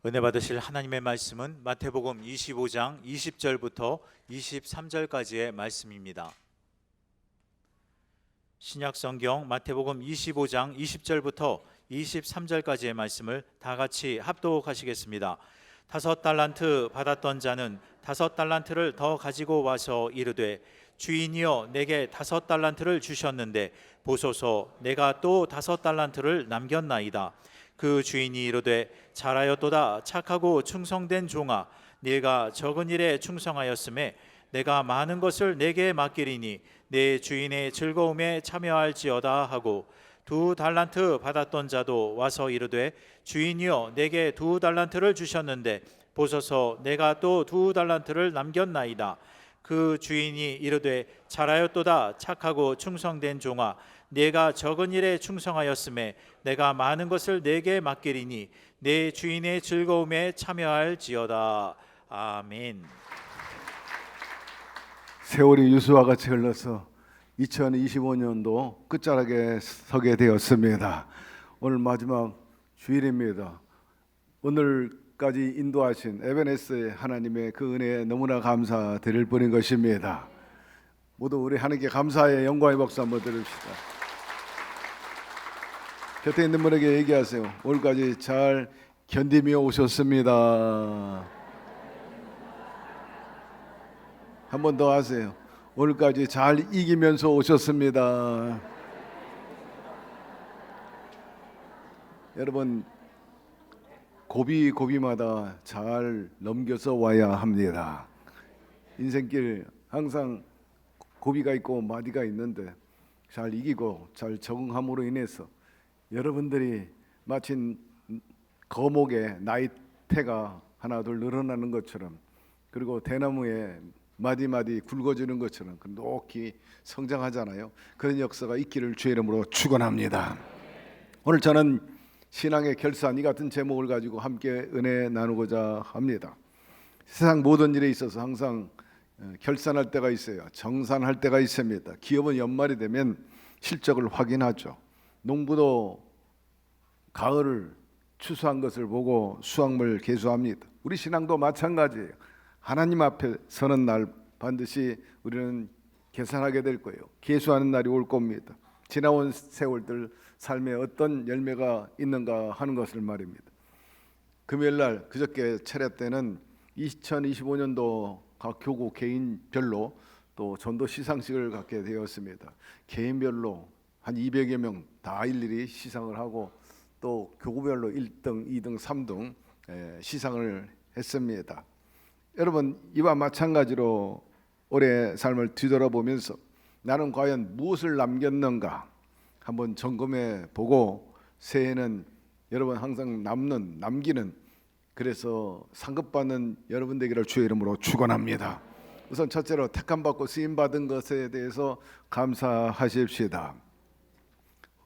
은혜 받으실 하나님의 말씀은 마태복음 25장 20절부터 23절까지의 말씀입니다. 신약성경 마태복음 25장 20절부터 23절까지의 말씀을 다 같이 합독하시겠습니다. 5달란트 받았던 자는 5달란트를 더 가지고 와서 이르되 주인이여 내게 5달란트를 주셨는데 보소서 내가 또 5달란트를 남겼나이다. 그 주인이 이르되 잘하였도다 착하고 충성된 종아 네가 적은 일에 충성하였음에 내가 많은 것을 내게 맡기리니 내 주인의 즐거움에 참여할지어다 하고 2달란트 받았던 자도 와서 이르되 주인이여 내게 2달란트를 주셨는데 보소서 내가 또 2달란트를 남겼나이다. 그 주인이 이르되 잘하였도다 착하고 충성된 종아 네가 적은 일에 충성하였음에 내가 많은 것을 내게 맡기리니 내 주인의 즐거움에 참여할지어다. 아멘. 세월이 유수와 같이 흘러서 2025년도 끝자락에 서게 되었습니다. 오늘 마지막 주일입니다. 오늘까지 인도하신 에베네스의 하나님의 그 은혜에 너무나 감사드릴 뿐인 것입니다. 모두 우리 하나님께 감사의 영광의 박수 한번 드립시다. 곁에 있는 분에게 얘기하세요. 오늘까지 잘 견디며 오셨습니다. 한 번 더 하세요. 오늘까지 잘 이기면서 오셨습니다. 여러분, 고비마다 잘 넘겨서 와야 합니다. 인생길 항상 고비가 있고 마디가 있는데 잘 이기고 잘 적응함으로 인해서 여러분들이 마침 거목에 나이테가 하나 둘 늘어나는 것처럼, 그리고 대나무에 마디마디 굵어지는 것처럼 높이 성장하잖아요. 그런 역사가 있기를 주의 이름으로 축원합니다. 오늘 저는 신앙의 결산, 이 같은 제목을 가지고 함께 은혜 나누고자 합니다. 세상 모든 일에 있어서 항상 결산할 때가 있어요. 정산할 때가 있습니다. 기업은 연말이 되면 실적을 확인하죠. 농부도 가을을 추수한 것을 보고 수확물 계수합니다. 우리 신앙도 마찬가지예요. 하나님 앞에 서는 날 반드시 우리는 계산하게 될 거예요. 계수하는 날이 올 겁니다. 지나온 세월들 삶에 어떤 열매가 있는가 하는 것을 말입니다. 금요일 날 그저께 차례 때는 2025년도 각 교구 개인별로 또 전도 시상식을 갖게 되었습니다. 개인별로 한 200여 명 다 일일이 시상을 하고 또 교구별로 1등, 2등, 3등 시상을 했습니다. 여러분, 이와 마찬가지로 올해 삶을 뒤돌아보면서 나는 과연 무엇을 남겼는가 한번 점검해 보고 새해는 여러분 항상 남기는, 그래서 상급받는 여러분 되기를 주의 이름으로 축원합니다. 우선 첫째로 택함받고 쓰임받은 것에 대해서 감사하십시다.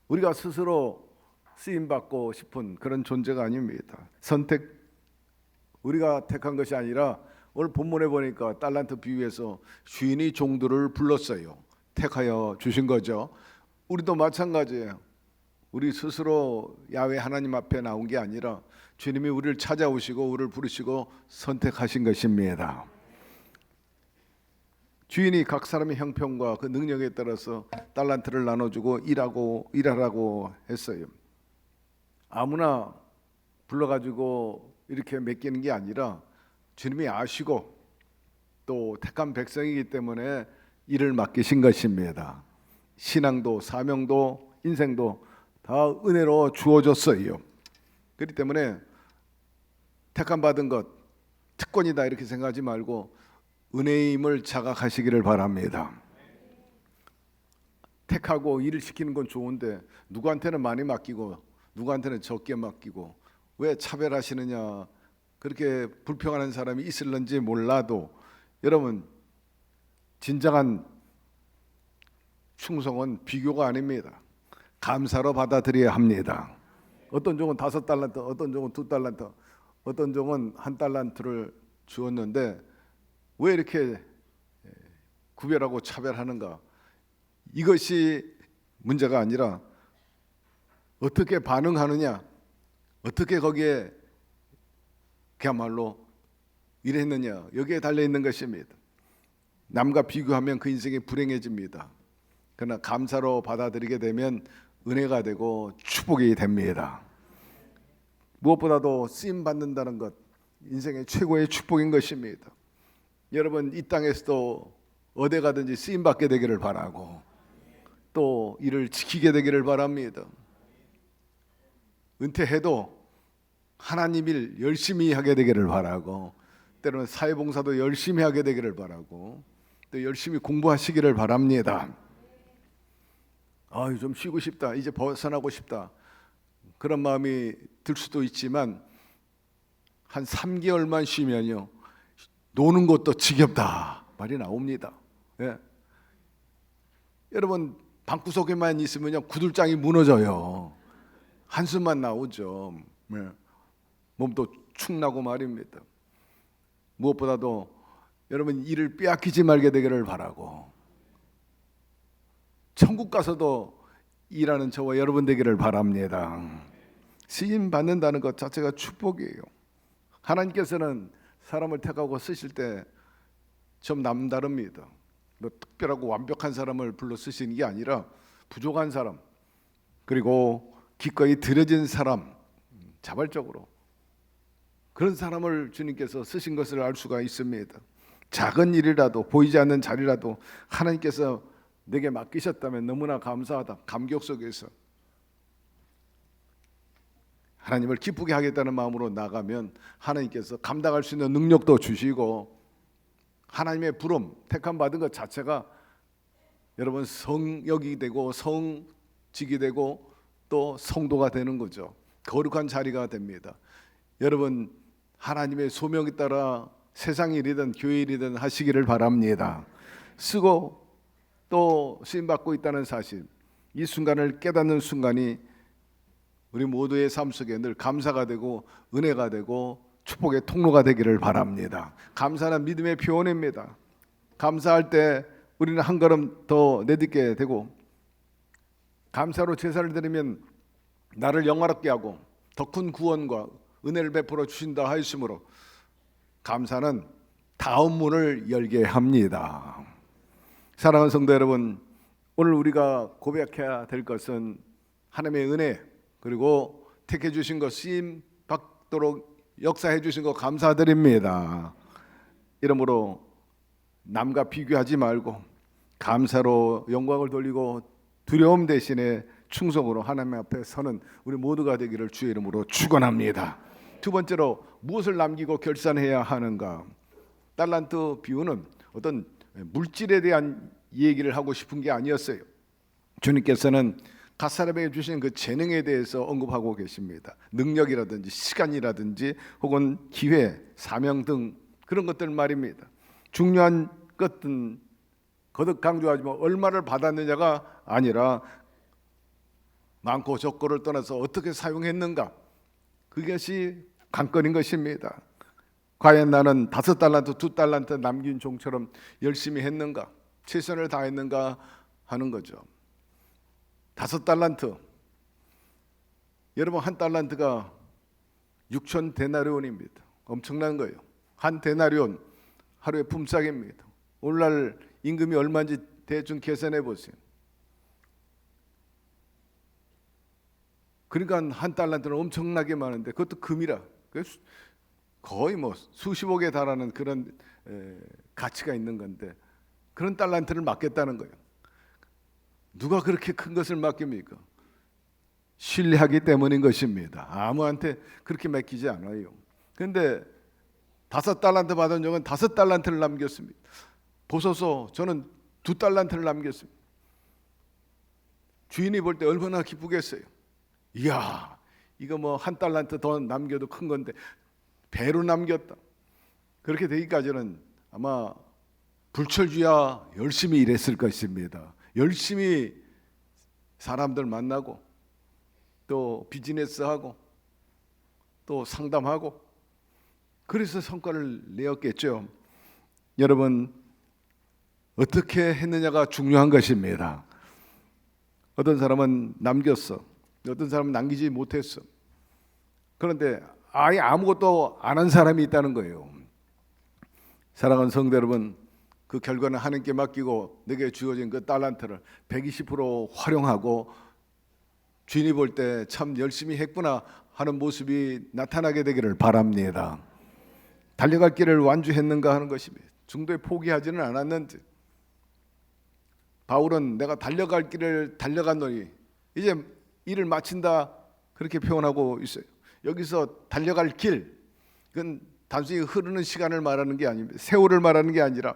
우리가 스스로 쓰임받고 싶은 그런 존재가 아닙니다. 우리가 택한 것이 아니라 오늘 본문에 보니까 달란트 비유에서 주인이 종들을 불렀어요. 택하여 주신 거죠. 우리도 마찬가지예요. 우리 스스로 야훼 하나님 앞에 나온 게 아니라 주님이 우리를 찾아오시고 우리를 부르시고 선택하신 것입니다. 주인이 각 사람의 형편과 그 능력에 따라서 달란트를 나눠주고 일하라고 했어요. 아무나 불러가지고 이렇게 맡기는 게 아니라 주님이 아시고 또 택한 백성이기 때문에 일을 맡기신 것입니다. 신앙도 사명도 인생도 다 은혜로 주어졌어요. 그렇기 때문에 택함 받은 것 특권이다 이렇게 생각하지 말고 은혜임을 자각하시기를 바랍니다. 택하고 일을 시키는 건 좋은데 누구한테는 많이 맡기고 누구한테는 적게 맡기고 왜 차별하시느냐, 그렇게 불평하는 사람이 있을런지 몰라도 여러분, 진정한 충성은 비교가 아닙니다. 감사로 받아들여야 합니다. 어떤 종은 5달란트, 어떤 종은 2달란트, 어떤 종은 1달란트를 주었는데 왜 이렇게 구별하고 차별하는가? 이것이 문제가 아니라 어떻게 반응하느냐, 어떻게 거기에 그야말로 이랬느냐, 여기에 달려 있는 것입니다. 남과 비교하면 그 인생이 불행해집니다. 그러나 감사로 받아들이게 되면 은혜가 되고 축복이 됩니다. 무엇보다도 쓰임 받는다는 것, 인생의 최고의 축복인 것입니다. 여러분, 이 땅에서도 어디 가든지 쓰임 받게 되기를 바라고, 또 이를 지키게 되기를 바랍니다. 은퇴해도 하나님 일 열심히 하게 되기를 바라고, 때로는 사회봉사도 열심히 하게 되기를 바라고, 또 열심히 공부하시기를 바랍니다. 좀 쉬고 싶다, 이제 벗어나고 싶다, 그런 마음이 들 수도 있지만 한 3개월만 쉬면요, 노는 것도 지겹다 말이 나옵니다. 예. 여러분, 방구석에만 있으면요, 구들장이 무너져요. 한숨만 나오죠. 예. 몸도 축나고 말입니다. 무엇보다도 여러분, 일을 빼앗기지 말게 되기를 바라고, 천국 가서도 일하는 저와 여러분 되기를 바랍니다. 쓰임 받는다는 것 자체가 축복이에요. 하나님께서는 사람을 택하고 쓰실 때 좀 남다릅니다. 뭐 특별하고 완벽한 사람을 불러 쓰시는 게 아니라 부족한 사람, 그리고 기꺼이 들여진 사람, 자발적으로 그런 사람을 주님께서 쓰신 것을 알 수가 있습니다. 작은 일이라도, 보이지 않는 자리라도 하나님께서 내게 맡기셨다면 너무나 감사하다, 감격 속에서 하나님을 기쁘게 하겠다는 마음으로 나가면 하나님께서 감당할 수 있는 능력도 주시고, 하나님의 부름, 택함 받은 것 자체가 여러분 성역이 되고 성직이 되고 또 성도가 되는 거죠. 거룩한 자리가 됩니다. 여러분, 하나님의 소명에 따라 세상 일이든 교회 일이든 하시기를 바랍니다. 쓰고 또 쓰임받고 있다는 사실, 이 순간을 깨닫는 순간이 우리 모두의 삶 속에 늘 감사가 되고 은혜가 되고 축복의 통로가 되기를 바랍니다. 감사는 믿음의 표현입니다. 감사할 때 우리는 한 걸음 더 내딛게 되고, 감사로 제사를 드리면 나를 영화롭게 하고 더 큰 구원과 은혜를 베풀어 주신다 하였으므로 감사는 다음 문을 열게 합니다. 사랑하는 성도 여러분, 오늘 우리가 고백해야 될 것은 하나님의 은혜, 그리고 택해 주신 것, 쓰임 받도록 역사해 주신 것 감사드립니다. 이러므로 남과 비교하지 말고 감사로 영광을 돌리고 두려움 대신에 충성으로 하나님 앞에 서는 우리 모두가 되기를 주의 이름으로 축원합니다. 두 번째로, 무엇을 남기고 결산해야 하는가? 달란트 비유는 어떤 물질에 대한 얘기를 하고 싶은 게 아니었어요. 주님께서는 각 사람에게 주신 그 재능에 대해서 언급하고 계십니다. 능력이라든지 시간이라든지 혹은 기회, 사명 등 그런 것들 말입니다. 중요한 것은 거듭 강조하지만 얼마를 받았느냐가 아니라 많고 적고를 떠나서 어떻게 사용했는가, 그것이 관건인 것입니다. 과연 나는 5달란트, 2달란트 남긴 종처럼 열심히 했는가, 최선을 다했는가 하는 거죠. 5달란트, 여러분, 한 달란트가 6천 데나리온입니다. 엄청난 거예요. 한 데나리온 하루의 품삯입니다. 오늘날 임금이 얼마인지 대충 계산해 보세요. 그러니까 한 달란트는 엄청나게 많은데, 그것도 금이라 거의 뭐 수십억에 달하는 그런 가치가 있는 건데, 그런 달란트를 맡겠다는 거예요. 누가 그렇게 큰 것을 맡깁니까? 신뢰하기 때문인 것입니다. 아무한테 그렇게 맡기지 않아요. 그런데 5달란트 받은 종은 5달란트를 남겼습니다. 보소서, 저는 2달란트를 남겼습니다. 주인이 볼 때 얼마나 기쁘겠어요. 이야, 이거 뭐 1달란트 더 남겨도 큰 건데 배로 남겼다. 그렇게 되기까지는 아마 불철주야 열심히 일했을 것입니다. 열심히 사람들 만나고 또 비즈니스하고 또 상담하고, 그래서 성과를 내었겠죠. 여러분, 어떻게 했느냐가 중요한 것입니다. 어떤 사람은 남겼어, 어떤 사람은 남기지 못했어. 그런데 아예 아무것도 안 한 사람이 있다는 거예요. 사랑하는 성도 여러분, 그 결과는 하나님께 맡기고 내게 주어진 그 달란트를 120% 활용하고 주인이 볼 때 참 열심히 했구나 하는 모습이 나타나게 되기를 바랍니다. 달려갈 길을 완주했는가 하는 것입니다. 중도에 포기하지는 않았는지. 바울은 내가 달려갈 길을 달려갔노니 이제 일을 마친다 그렇게 표현하고 있어요. 여기서 달려갈 길, 그건 단순히 흐르는 시간을 말하는 게 아닙니다. 세월을 말하는 게 아니라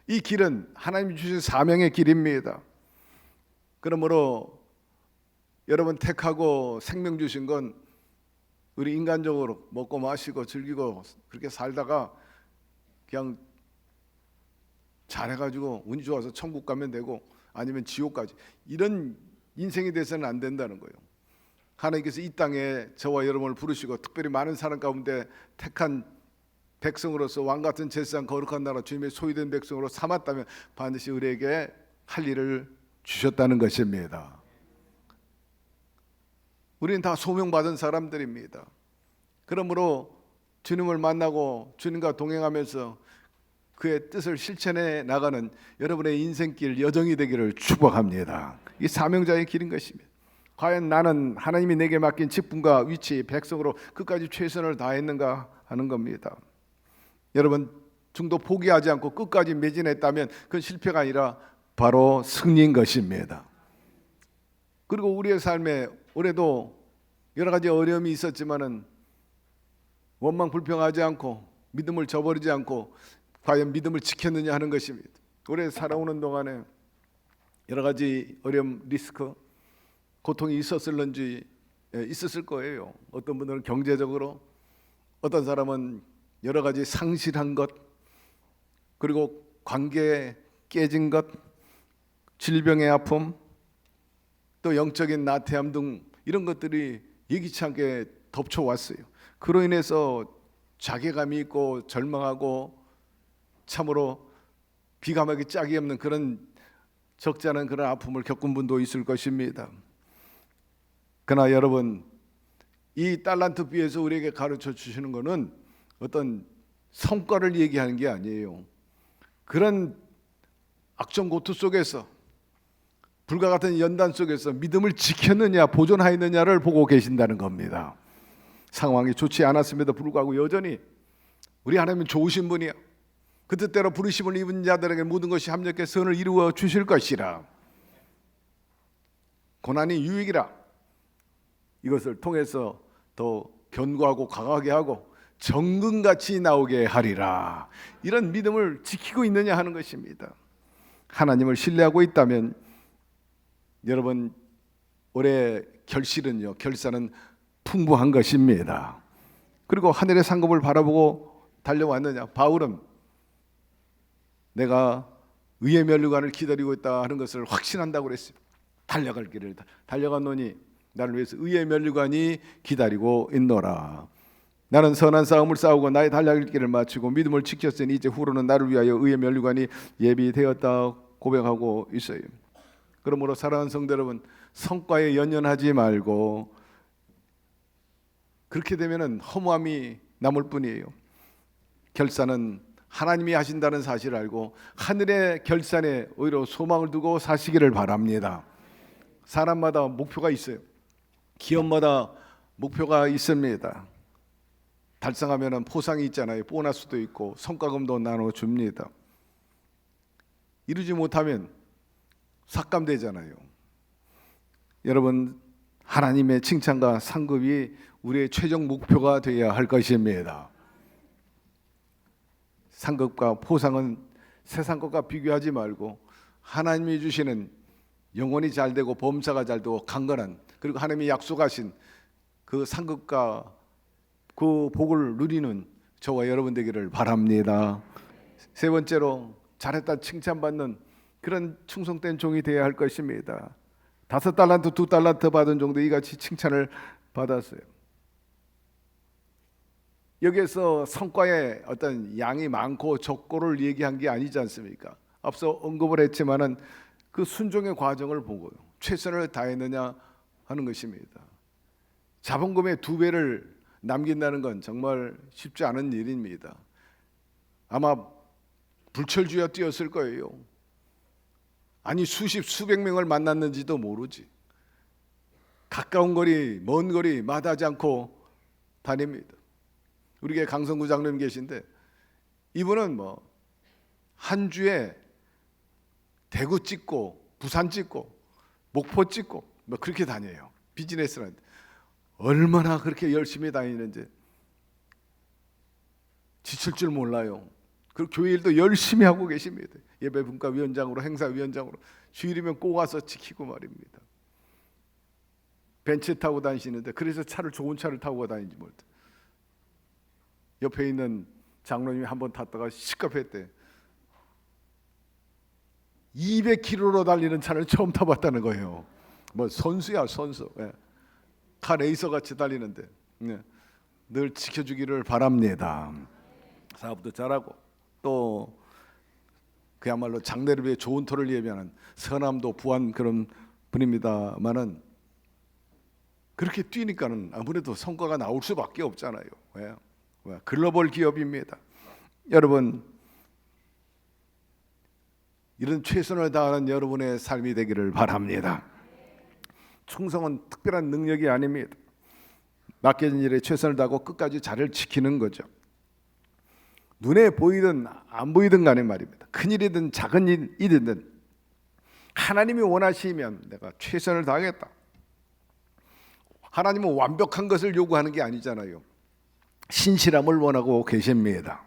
이 길은 하나님이 주신 사명의 길입니다. 그러므로 여러분 택하고 생명 주신 건 우리 인간적으로 먹고 마시고 즐기고 그렇게 살다가 그냥 잘해가지고 운이 좋아서 천국 가면 되고 아니면 지옥까지, 이런 인생이 돼서는 안 된다는 거예요. 하나님께서 이 땅에 저와 여러분을 부르시고 특별히 많은 사람 가운데 택한 백성으로서 왕같은 제사장 거룩한 나라 주님의 소유된 백성으로 삼았다면 반드시 우리에게 할 일을 주셨다는 것입니다. 우리는 다 소명받은 사람들입니다. 그러므로 주님을 만나고 주님과 동행하면서 그의 뜻을 실천해 나가는 여러분의 인생길 여정이 되기를 축복합니다. 이 사명자의 길인 것입니다. 과연 나는 하나님이 내게 맡긴 직분과 위치, 백성으로 끝까지 최선을 다했는가 하는 겁니다. 여러분, 중도 포기하지 않고 끝까지 매진했다면 그건 실패가 아니라 바로 승리인 것입니다. 그리고 우리의 삶에 올해도 여러 가지 어려움이 있었지만은 원망 불평하지 않고 믿음을 저버리지 않고 과연 믿음을 지켰느냐 하는 것입니다. 올해 살아오는 동안에 여러 가지 어려움, 리스크, 고통이 있었을런지 있었을 거예요. 어떤 분들은 경제적으로, 어떤 사람은 여러 가지 상실한 것, 그리고 관계 깨진 것, 질병의 아픔, 또 영적인 나태함 등 이런 것들이 예기치 않게 덮쳐왔어요. 그로 인해서 자괴감이 있고 절망하고 참으로 비감하기 짝이 없는 그런 적지 않은 그런 아픔을 겪은 분도 있을 것입니다. 그러나 여러분, 이 달란트 비에서 우리에게 가르쳐 주시는 것은 어떤 성과를 얘기하는 게 아니에요. 그런 악정고투 속에서, 불과 같은 연단 속에서 믿음을 지켰느냐 보존하였느냐를 보고 계신다는 겁니다. 상황이 좋지 않았음에도 불구하고 여전히 우리 하나님은 좋으신 분이야. 그 뜻대로 부르심을 입은 자들에게 모든 것이 합력해 선을 이루어 주실 것이라. 고난이 유익이라. 이것을 통해서 더 견고하고 강하게 하고 정금같이 나오게 하리라. 이런 믿음을 지키고 있느냐 하는 것입니다. 하나님을 신뢰하고 있다면 여러분, 올해 결산은 풍부한 것입니다. 그리고 하늘의 상급을 바라보고 달려왔느냐. 바울은 내가 의의 면류관을 기다리고 있다 하는 것을 확신한다고 그랬어요. 달려갈 길을 달려갔노니 나를 위해서 의의 면류관이 기다리고 있노라. 나는 선한 싸움을 싸우고 나의 달려갈 길을 마치고 믿음을 지켰으니 이제 후로는 나를 위하여 의의 면류관이 예비되었다 고백하고 있어요. 그러므로 사랑하는 성도 여러분, 성과에 연연하지 말고, 그렇게 되면은 허무함이 남을 뿐이에요. 결산은 하나님이 하신다는 사실을 알고 하늘의 결산에 오히려 소망을 두고 사시기를 바랍니다. 사람마다 목표가 있어요. 기업마다 목표가 있습니다. 달성하면 포상이 있잖아요. 보너스도 있고 성과금도 나눠줍니다. 이루지 못하면 삭감되잖아요. 여러분, 하나님의 칭찬과 상급이 우리의 최종 목표가 되어야 할 것입니다. 상급과 포상은 세상 것과 비교하지 말고 하나님이 주시는 영혼이 잘되고 범사가 잘되고 강건한, 그리고 하나님이 약속하신 그 상급과 그 복을 누리는 저와 여러분 되기를 바랍니다. 세 번째로, 잘했다 칭찬받는 그런 충성된 종이 되어야 할 것입니다. 5달란트, 2달란트 받은 종도 이같이 칭찬을 받았어요. 여기에서 성과의 어떤 양이 많고 적고를 얘기한 게 아니지 않습니까? 앞서 언급을 했지만은 그 순종의 과정을 보고요, 최선을 다했느냐 하는 것입니다. 자본금의 2배를 남긴다는 건 정말 쉽지 않은 일입니다. 아마 불철주야 뛰었을 거예요. 아니 수십 수백 명을 만났는지도 모르지. 가까운 거리 먼 거리 마다하지 않고 다닙니다. 우리 게 강성구 장로님 계신데 이분은 뭐 한 주에 대구 찍고 부산 찍고 목포 찍고 뭐 그렇게 다녀요. 비즈니스는 얼마나 그렇게 열심히 다니는지 지칠 줄 몰라요. 그 교회 일도 열심히 하고 계십니다. 예배 분과위원장으로 행사위원장으로 주일이면 꼭 와서 지키고 말입니다. 벤츠 타고 다니시는데 그래서 좋은 차를 타고 다니지 못해. 옆에 있는 장로님이 한번 탔다가 시겁했대. 200km로 달리는 차를 처음 타봤다는 거예요. 뭐 선수야 선수. 예. 카 레이서 같이 달리는데 늘 지켜주기를 바랍니다. 사업도 잘하고 또 그야말로 장래를 위해 좋은 터를 예비하는 서남도 부한 그런 분입니다만은 그렇게 뛰니까는 아무래도 성과가 나올 수밖에 없잖아요. 왜? 글로벌 기업입니다. 여러분 이런 최선을 다하는 여러분의 삶이 되기를 바랍니다. 충성은 특별한 능력이 아닙니다. 맡겨진 일에 최선을 다하고 끝까지 자리를 지키는 거죠. 눈에 보이든 안 보이든 간에 말입니다. 큰 일이든 작은 일이든 하나님이 원하시면 내가 최선을 다하겠다. 하나님은 완벽한 것을 요구하는 게 아니잖아요. 신실함을 원하고 계십니다.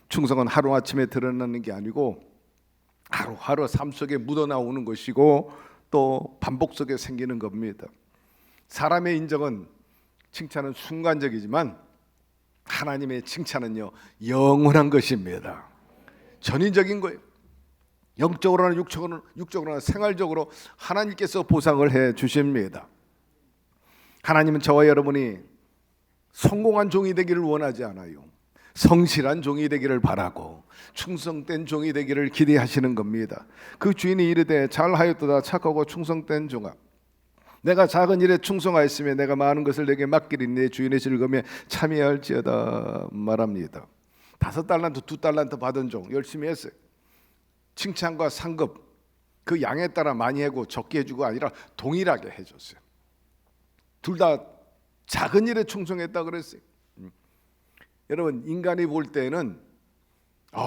충성은 하루아침에 드러나는 게 아니고 하루하루 삶 속에 묻어나오는 것이고 또 반복 속에 생기는 겁니다. 사람의 인정은 칭찬은 순간적이지만 하나님의 칭찬은요 영원한 것입니다. 전인적인 거예요. 영적으로나 육적으로나 생활적으로 하나님께서 보상을 해 주십니다. 하나님은 저와 여러분이 성공한 종이 되기를 원하지 않아요. 성실한 종이 되기를 바라고 충성된 종이 되기를 기대하시는 겁니다. 그 주인이 이르되 잘하였도다 착하고 충성된 종아, 내가 작은 일에 충성하였으며 내가 많은 것을 내게 맡기리 내 주인의 즐거움에 참여할지어다 말합니다. 5달란트 2달란트 받은 종 열심히 했어요. 칭찬과 상급 그 양에 따라 많이 하고 적게 해주고 아니라 동일하게 해줬어요. 둘 다 작은 일에 충성했다 그랬어요. 여러분 인간이 볼 때는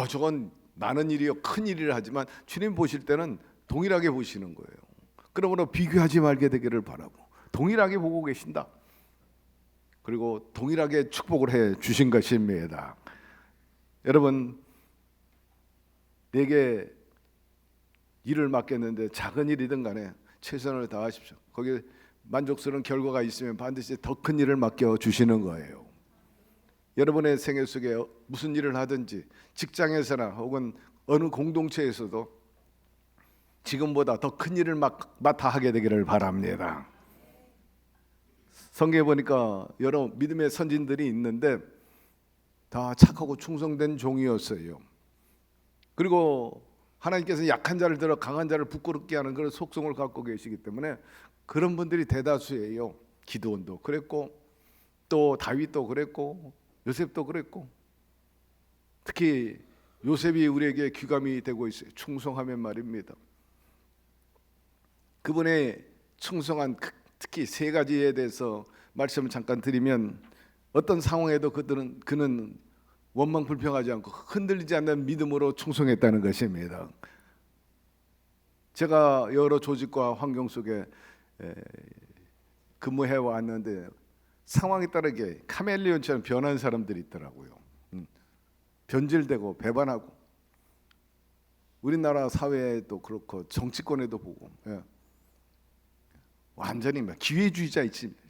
저건 많은 일이요 큰 일이라 하지만 주님 보실 때는 동일하게 보시는 거예요. 그러므로 비교하지 말게 되기를 바라고 동일하게 보고 계신다. 그리고 동일하게 축복을 해 주신 것입니다. 여러분 내게 일을 맡겼는데 작은 일이든 간에 최선을 다하십시오. 거기에 만족스러운 결과가 있으면 반드시 더 큰 일을 맡겨 주시는 거예요. 여러분의 생애 속에 무슨 일을 하든지 직장에서나 혹은 어느 공동체에서도 지금보다 더 큰 일을 맡아 하게 되기를 바랍니다. 성경에 보니까 여러 믿음의 선진들이 있는데 다 착하고 충성된 종이었어요. 그리고 하나님께서 약한 자를 들어 강한 자를 부끄럽게 하는 그런 속성을 갖고 계시기 때문에 그런 분들이 대다수예요. 기드온도 그랬고 또 다윗도 그랬고 요셉도 그랬고 특히 요셉이 우리에게 귀감이 되고 있어요. 충성하면 말입니다. 그분의 충성한 특히 3가지에 대해서 말씀을 잠깐 드리면 어떤 상황에도 그는 원망불평하지 않고 흔들리지 않는 믿음으로 충성했다는 것입니다. 제가 여러 조직과 환경 속에 근무해 왔는데 상황에 따르게 카멜레온처럼 변하는 사람들이 있더라고요. 변질되고 배반하고 우리나라 사회에도 그렇고 정치권에도 보고 완전히 기회주의자 있습니다.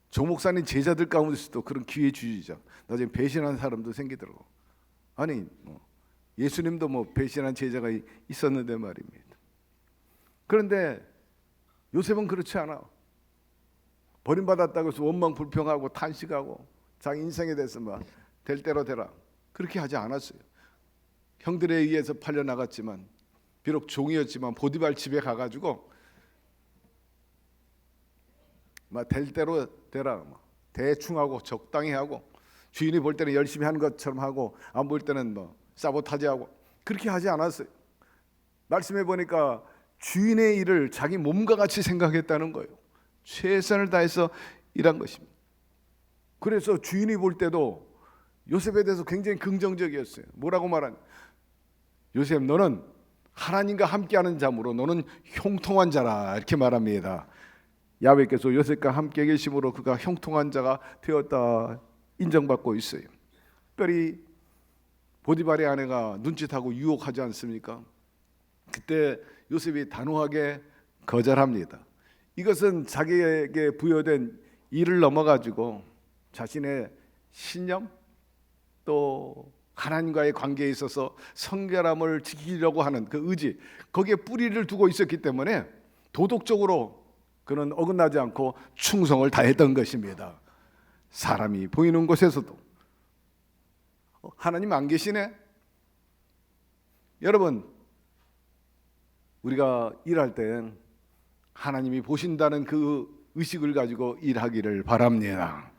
조 목사님 제자들 가운데서도 그런 기회주의자 나중에 배신한 사람도 생기더라고. 아니 예수님도 배신한 제자가 있었는데 말입니다. 그런데 요셉은 그렇지 않아. 버림받았다고 해서 원망불평하고 탄식하고 자기 인생에 대해서 될 대로 되라 그렇게 하지 않았어요. 형들에 의해서 팔려나갔지만 비록 종이었지만 보디발 집에 가가지고 될 대로 되라 대충 하고 적당히 하고 주인이 볼 때는 열심히 하는 것처럼 하고 안 볼 때는 뭐 사보타지하고 그렇게 하지 않았어요. 말씀해 보니까 주인의 일을 자기 몸과 같이 생각했다는 거예요. 최선을 다해서 일한 것입니다. 그래서 주인이 볼 때도 요셉에 대해서 굉장히 긍정적이었어요. 뭐라고 말하냐? 요셉, 너는 하나님과 함께하는 자므로 너는 형통한 자라, 이렇게 말합니다. 야훼께서 요셉과 함께 계심으로 그가 형통한 자가 되었다 인정받고 있어요. 특별히 보디발의 아내가 눈짓하고 유혹하지 않습니까? 그때 요셉이 단호하게 거절합니다. 이것은 자기에게 부여된 일을 넘어가지고 자신의 신념 또 하나님과의 관계에 있어서 성결함을 지키려고 하는 그 의지, 거기에 뿌리를 두고 있었기 때문에 도덕적으로 그는 어긋나지 않고 충성을 다했던 것입니다. 사람이 보이는 곳에서도 하나님 안 계시네? 여러분, 우리가 일할 때 하나님이 보신다는 그 의식을 가지고 일하기를 바랍니다.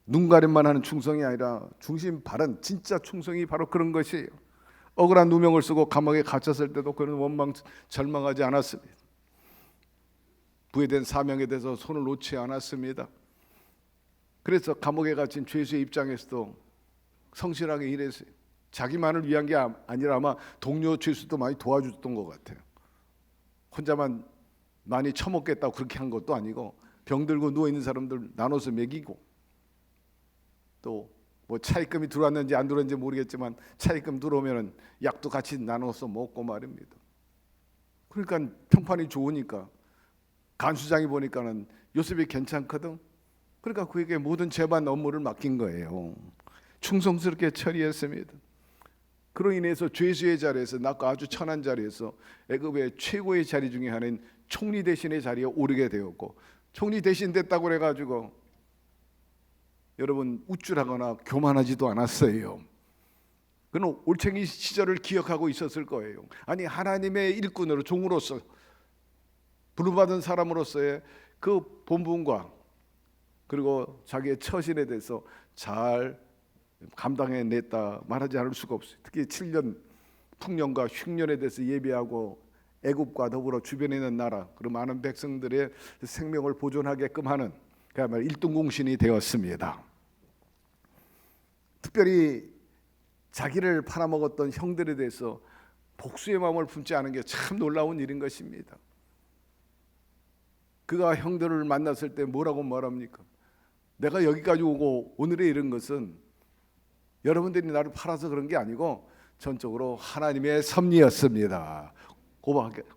눈 가림만 하는 충성이 아니라 중심 바른 진짜 충성이 바로 그런 것이에요. 억울한 누명을 쓰고 감옥에 갇혔을 때도 그는 원망 절망하지 않았습니다. 부여된 사명에 대해서 손을 놓지 않았습니다. 그래서 감옥에 갇힌 죄수의 입장에서도 성실하게 일했어요. 자기만을 위한 게 아니라 아마 동료 죄수도 많이 도와줬던 것 같아요. 혼자만 많이 처먹겠다고 그렇게 한 것도 아니고 병들고 누워있는 사람들 나눠서 먹이고 또 뭐 차입금이 들어왔는지 안 들어왔는지 모르겠지만 차입금 들어오면 약도 같이 나눠서 먹고 말입니다. 그러니까 평판이 좋으니까 간수장이 보니까는 요셉이 괜찮거든. 그러니까 그에게 모든 재반 업무를 맡긴 거예요. 충성스럽게 처리했습니다. 그로 인해서 죄수의 자리에서 낮고 아주 천한 자리에서 애굽의 최고의 자리 중에 하나인 총리 대신의 자리에 오르게 되었고, 총리 대신 됐다고 해가지고 여러분 우쭐하거나 교만하지도 않았어요. 그는 올챙이 시절을 기억하고 있었을 거예요. 아니, 하나님의 일꾼으로 종으로서 부름받은 사람으로서의 그 본분과 그리고 자기의 처신에 대해서 잘 감당해냈다 말하지 않을 수가 없어요. 특히 7년 풍년과 흉년에 대해서 예비하고 애굽과 더불어 주변에 있는 나라 그리고 많은 백성들의 생명을 보존하게끔 하는 그야말로 일등공신이 되었습니다. 특별히 자기를 팔아먹었던 형들에 대해서 복수의 마음을 품지 않은 게 참 놀라운 일인 것입니다. 그가 형들을 만났을 때 뭐라고 말합니까? 내가 여기까지 오고 오늘에 이른 것은 여러분들이 나를 팔아서 그런 게 아니고 전적으로 하나님의 섭리였습니다.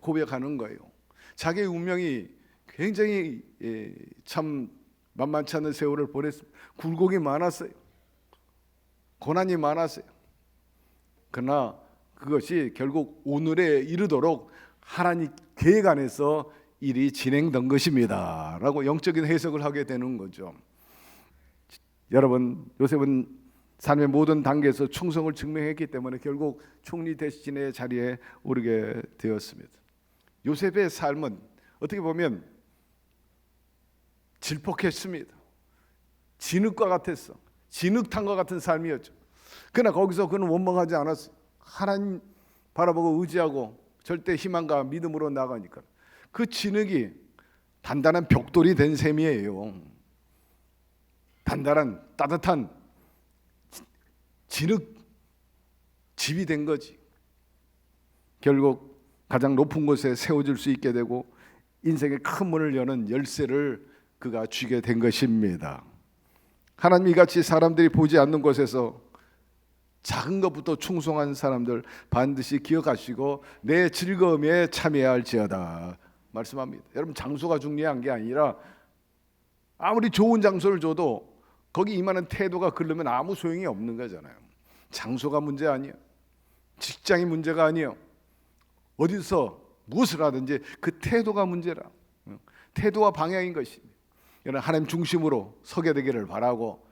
고백하는 거예요. 자기의 운명이 굉장히 참 만만치 않은 세월을 보냈습니다. 굴곡이 많았어요. 고난이 많았어요. 그러나 그것이 결국 오늘에 이르도록 하나님 계획 안에서 일이 진행된 것입니다 라고 영적인 해석을 하게 되는 거죠. 여러분, 요셉은 삶의 모든 단계에서 충성을 증명했기 때문에 결국 총리 대신의 자리에 오르게 되었습니다. 요셉의 삶은 어떻게 보면 질퍽했습니다. 진흙과 같았어. 진흙탕과 같은 삶이었죠. 그러나 거기서 그는 원망하지 않았어요. 하나님 바라보고 의지하고 절대 희망과 믿음으로 나가니까 그 진흙이 단단한 벽돌이 된 셈이에요. 단단한 따뜻한 진흙 집이 된 거지. 결국 가장 높은 곳에 세워질 수 있게 되고 인생의 큰 문을 여는 열쇠를 그가 쥐게 된 것입니다. 하나님 이같이 사람들이 보지 않는 곳에서 작은 것부터 충성한 사람들 반드시 기억하시고 내 즐거움에 참여해야 할지어다 말씀합니다. 여러분, 장소가 중요한 게 아니라 아무리 좋은 장소를 줘도 거기 임하는 태도가 그러면 아무 소용이 없는 거잖아요. 장소가 문제 아니에요. 직장이 문제가 아니에요. 어디서 무엇을 하든지 그 태도가 문제라. 태도와 방향인 것입니다. 여러분, 하나님 중심으로 서게 되기를 바라고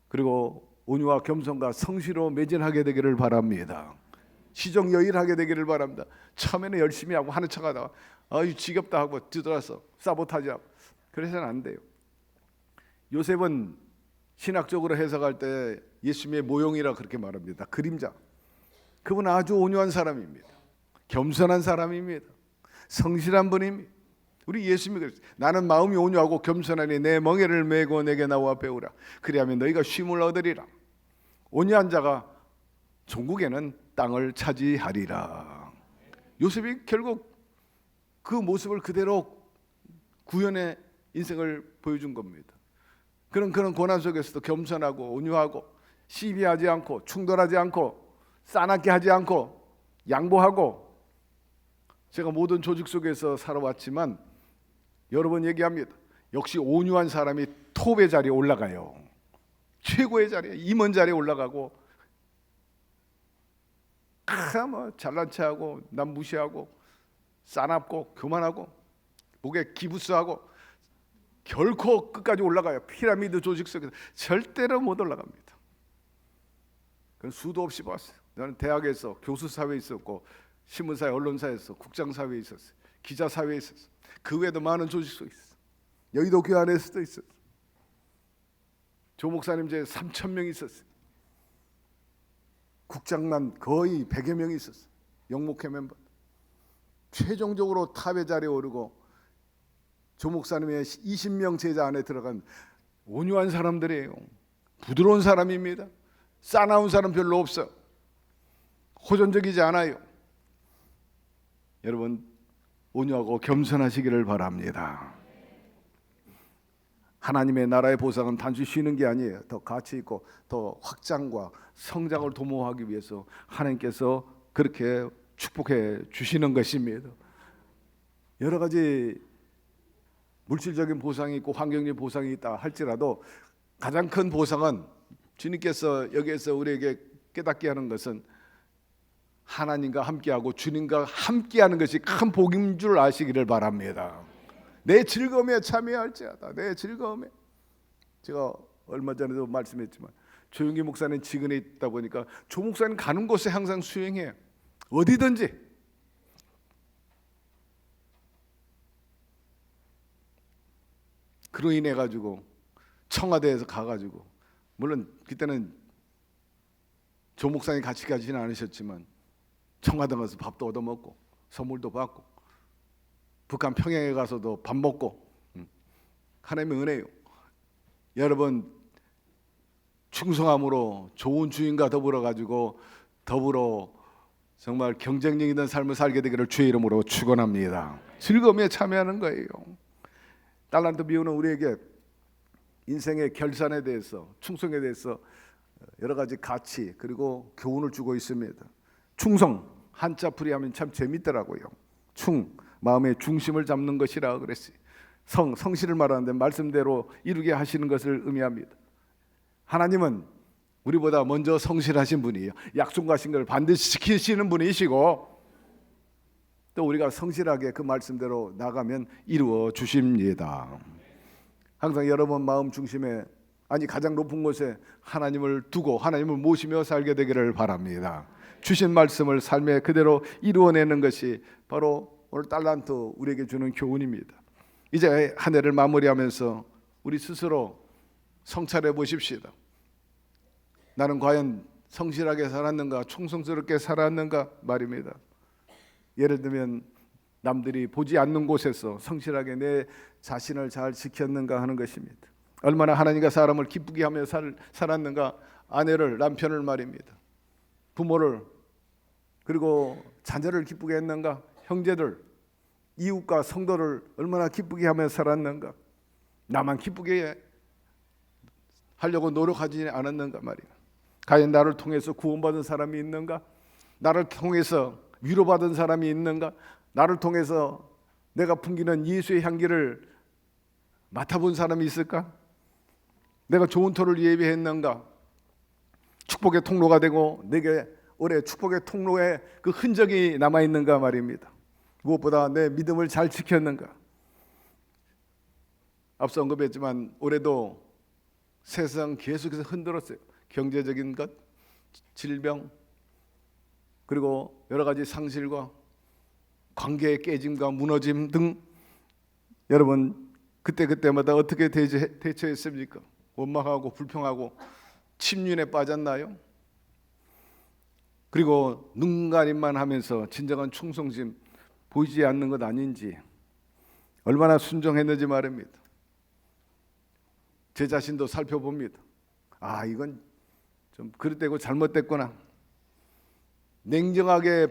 그리고 온유와 겸손과 성실로 매진하게 되기를 바랍니다. 시정여일하게 되기를 바랍니다. 처음에는 열심히 하고 하는 척하다가 아유 지겹다 하고 뒤돌아서 사보타지하고 그래서는 안 돼요. 요셉은 신학적으로 해석할 때 예수님의 모형이라 그렇게 말합니다. 그림자. 그분은 아주 온유한 사람입니다. 겸손한 사람입니다. 성실한 분입니다. 우리 예수님이 그랬어요. 나는 마음이 온유하고 겸손하니 내 멍에를 메고 내게 나와 배우라. 그리하면 너희가 쉼을 얻으리라. 온유한 자가 종국에는 땅을 차지하리라. 요셉이 결국 그 모습을 그대로 구현의 인생을 보여준 겁니다. 그런 고난 속에서도 겸손하고 온유하고 시비하지 않고 충돌하지 않고 싸납게 하지 않고 양보하고. 제가 모든 조직 속에서 살아왔지만 여러 번 얘기합니다. 역시 온유한 사람이 톱의 자리에 올라가요. 최고의 자리에, 임원 자리에 올라가고, 뭐 잘난 체하고 남 무시하고 싸납고 교만하고 목에 기부스하고 결코 끝까지 올라가요. 피라미드 조직 속에서 절대로 못 올라갑니다. 그건 수도 없이 봤어요. 나는 대학에서 교수 사회에 있었고, 신문사회, 언론사에서 국장 사회에 있었어요. 기자 사회에 있었어요. 그 외에도 많은 조직 속에 있었어요. 여의도 교회 안에서도 있었어요. 조 목사님 제 3,000명이 있었어요. 국장만 거의 100여 명이 있었어요. 영목회 멤버. 최종적으로 탑의 자리에 오르고 조 목사님의 20명 제자 안에 들어간 온유한 사람들이에요. 부드러운 사람입니다. 싸나운 사람 별로 없어. 호전적이지 않아요. 여러분, 온유하고 겸손하시기를 바랍니다. 하나님의 나라의 보상은 단지 쉬는 게 아니에요. 더 가치 있고 더 확장과 성장을 도모하기 위해서 하나님께서 그렇게 축복해 주시는 것입니다. 여러 가지 물질적인 보상이 있고 환경적인 보상이 있다 할지라도 가장 큰 보상은 주님께서 여기에서 우리에게 깨닫게 하는 것은 하나님과 함께하고 주님과 함께하는 것이 큰 복인 줄 아시기를 바랍니다. 내 즐거움에 참여할지어다. 내 즐거움에. 제가 얼마 전에도 말씀했지만 조용기 목사님 지근에 있다 보니까 조 목사님 가는 곳에 항상 수행해요. 어디든지. 그로 인해 가지고 청와대에서 가가지고, 물론 그때는 조 목사님 같이 가지는 않으셨지만 청와대 가서 밥도 얻어먹고 선물도 받고 북한 평양에 가서도 밥 먹고. 하나님의 은혜요. 여러분, 충성함으로 좋은 주인과 더불어 정말 경쟁력 있는 삶을 살게 되기를 주의 이름으로 축원합니다. 즐거움에 참여하는 거예요. 달란트 비유는 우리에게 인생의 결산에 대해서, 충성에 대해서 여러 가지 가치 그리고 교훈을 주고 있습니다. 충성, 한자 풀이하면 참 재밌더라고요. 마음의 중심을 잡는 것이라 그랬어요. 성실을 말하는데 말씀대로 이루게 하시는 것을 의미합니다. 하나님은 우리보다 먼저 성실하신 분이에요. 약속하신 걸 반드시 지키시는 분이시고, 또 우리가 성실하게 그 말씀대로 나가면 이루어 주십니다. 항상 여러분 마음 중심에, 가장 높은 곳에 하나님을 두고 하나님을 모시며 살게 되기를 바랍니다. 주신 말씀을 삶에 그대로 이루어내는 것이 바로 오늘 달란트 우리에게 주는 교훈입니다. 이제 한 해를 마무리하면서 우리 스스로 성찰해 보십시다. 나는 과연 성실하게 살았는가, 충성스럽게 살았는가 말입니다. 예를 들면 남들이 보지 않는 곳에서 성실하게 내 자신을 잘 지켰는가 하는 것입니다. 얼마나 하나님과 사람을 기쁘게 하며 살았는가, 아내를, 남편을 말입니다. 부모를, 그리고 자녀를 기쁘게 했는가, 형제들, 이웃과 성도를 얼마나 기쁘게 하며 살았는가, 나만 기쁘게 하려고 노력하지 않았는가 말이야. 과연 나를 통해서 구원받은 사람이 있는가, 나를 통해서 위로받은 사람이 있는가, 나를 통해서 내가 풍기는 예수의 향기를 맡아본 사람이 있을까, 내가 좋은 터를 예비했는가, 축복의 통로가 되고 내게 올해 축복의 통로에 그 흔적이 남아있는가 말입니다. 무엇보다 내 믿음을 잘 지켰는가. 앞서 언급했지만 올해도 세상 계속해서 흔들었어요. 경제적인 것, 질병, 그리고 여러 가지 상실과 관계의 깨짐과 무너짐 등 여러분 그때마다 어떻게 대처했습니까? 원망하고 불평하고 침륜에 빠졌나요? 그리고 눈가림만 하면서 진정한 충성심 보이지 않는 것 아닌지 얼마나 순종했는지 말입니다. 제 자신도 살펴봅니다. 아, 이건 좀 그릇되고 잘못됐구나. 냉정하게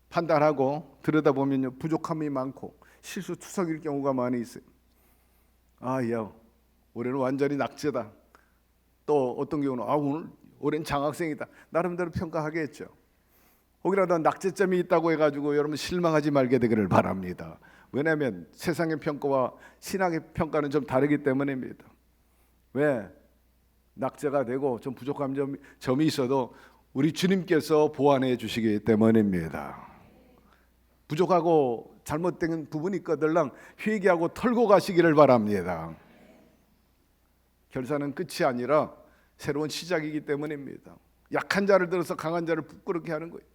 판단하고 들여다보면요, 부족함이 많고 실수투성일 경우가 많이 있어요. 아, 야, 올해는 완전히 낙제다. 또 어떤 경우는 오늘 올해는 장학생이다. 나름대로 평가하겠죠. 혹이라도 낙제점이 있다고 해가지고 여러분 실망하지 말게 되기를 바랍니다. 왜냐하면 세상의 평가와 신학의 평가는 좀 다르기 때문입니다. 왜? 낙제가 되고 좀 부족한 점이 있어도 우리 주님께서 보완해 주시기 때문입니다. 부족하고 잘못된 부분이 있거들랑 회개하고 털고 가시기를 바랍니다. 결산은 끝이 아니라 새로운 시작이기 때문입니다. 약한 자를 들어서 강한 자를 부끄럽게 하는 거예요.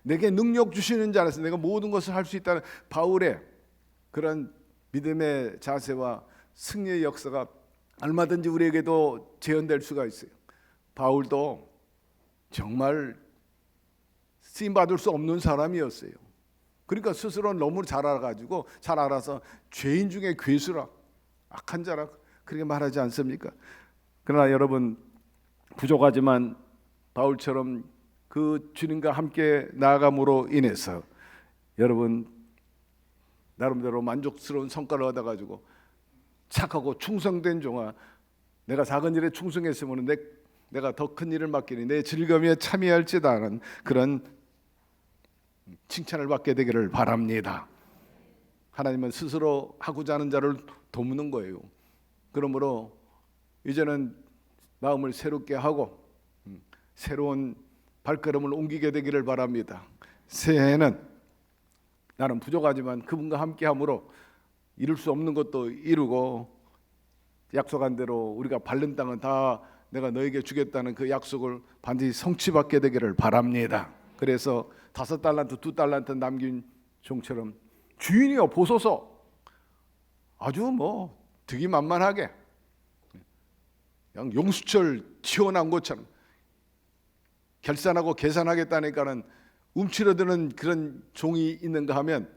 내게 능력 주시는 자라서 내가 모든 것을 할 수 있다는 바울의 그런 믿음의 자세와 승리의 역사가 얼마든지 우리에게도 재현될 수가 있어요. 바울도 정말 쓰임받을 수 없는 사람이었어요. 그러니까 스스로 너무 잘 알아서 죄인 중에 괴수라, 악한 자라 그렇게 말하지 않습니까? 그러나 여러분, 부족하지만 바울처럼 그 주님과 함께 나아감으로 인해서 여러분 나름대로 만족스러운 성과를 얻어가지고 착하고 충성된 종아, 내가 작은 일에 충성했으면 내가 더 큰 일을 맡기니 내 즐거움에 참여할지다 하는 그런 칭찬을 받게 되기를 바랍니다. 하나님은 스스로 하고자 하는 자를 돕는 거예요. 그러므로 이제는 마음을 새롭게 하고 새로운 발걸음을 옮기게 되기를 바랍니다. 새해에는 나는 부족하지만 그분과 함께함으로 이룰 수 없는 것도 이루고 약속한 대로 우리가 밟는 땅은 다 내가 너에게 주겠다는 그 약속을 반드시 성취받게 되기를 바랍니다. 그래서 5달란트 2달란트 남긴 종처럼 주인이여 보소서, 아주 득이만만하게 그냥 용수철 튀어나온 것처럼 결산하고 계산하겠다니까는 움츠러드는 그런 종이 있는가 하면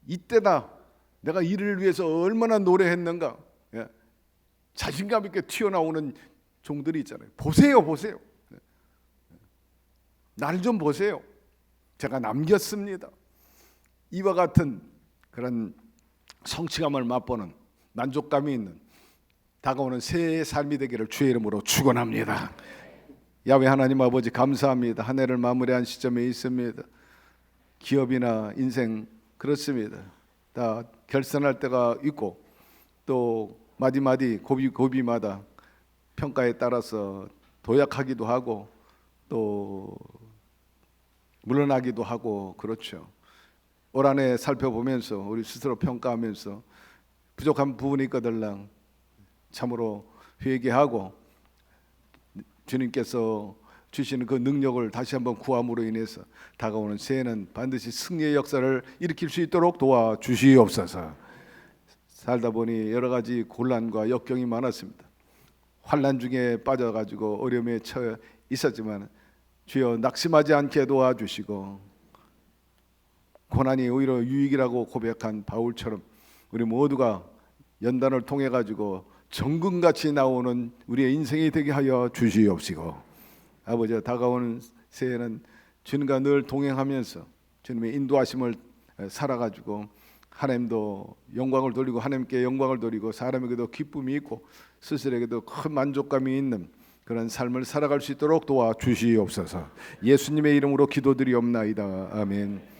이때다 내가 이를 위해서 얼마나 노래했는가, 자신감 있게 튀어나오는 종들이 있잖아요. 보세요. 나를 좀 보세요. 제가 남겼습니다. 이와 같은 그런 성취감을 맛보는 만족감이 있는 다가오는 새해의 삶이 되기를 주의 이름으로 축원합니다. 야훼 하나님 아버지 감사합니다. 한 해를 마무리한 시점에 있습니다. 기업이나 인생 그렇습니다. 다 결산할 때가 있고 또 마디마디 고비마다 평가에 따라서 도약하기도 하고 또 물러나기도 하고 그렇죠. 올 한 해 살펴보면서 우리 스스로 평가하면서 부족한 부분이 있거들랑 참으로 회개하고 주님께서 주시는 그 능력을 다시 한번 구함으로 인해서 다가오는 새해는 반드시 승리의 역사를 일으킬 수 있도록 도와주시옵소서. 살다 보니 여러 가지 곤란과 역경이 많았습니다. 환난 중에 빠져가지고 어려움에 처해 있었지만 주여 낙심하지 않게 도와주시고 고난이 오히려 유익이라고 고백한 바울처럼 우리 모두가 연단을 통해 가지고 정금같이 나오는 우리의 인생이 되게 하여 주시옵시고, 아버지 다가오는 새해는 주님과 늘 동행하면서 주님의 인도하심을 살아가지고 하나님도 영광을 돌리고 하나님께 영광을 돌리고 사람에게도 기쁨이 있고 스스로에게도 큰 만족감이 있는 그런 삶을 살아갈 수 있도록 도와주시옵소서. 예수님의 이름으로 기도드리옵나이다. 아멘.